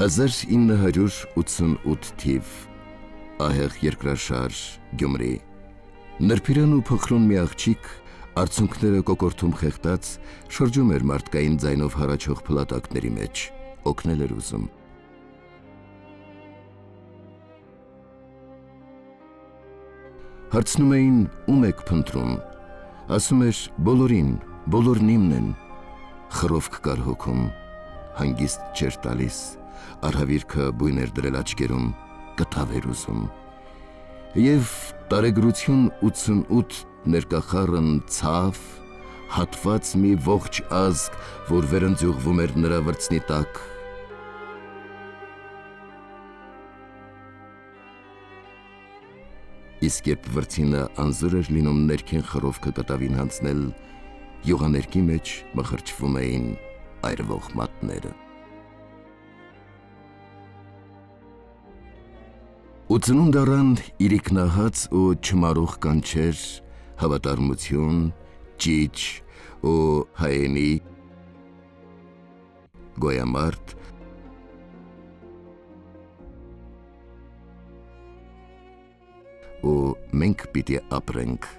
1988 թիվ ահեղ երկրաշարժ Գյումրի նրբիրան ու փխրուն մի աղջիկ արցունքները կոկորթում խեղտած շրջում էր մարդկային ձայնով հառաչող փլատակների մեջ օգնել էր ուզում հարցնում էին ում եք փնտրում ասում էր բոլորն իմն են խռովք կար հոգում հանգիստ չէր տալիս արհավիրքը բույն էր դրել աչքերում կտավ էր ուզում և տարեգրություն 88 ներկախառն ցավ հատված մի ողջ ազգ որ վերընձյուղվում էր նրա վրձնի տակ իսկ երբ վրձինը անզոր էր լինում ներքին խռովքը կտավին հանձնել յուղաներկի մեջ մխրճվում էին այրվող մատները 80 առան իրիկնահաց ու չմարող կանչեր հավատարմություն ճիչ ու հայենի գոյամարտ ու մենք պիտի ապրենք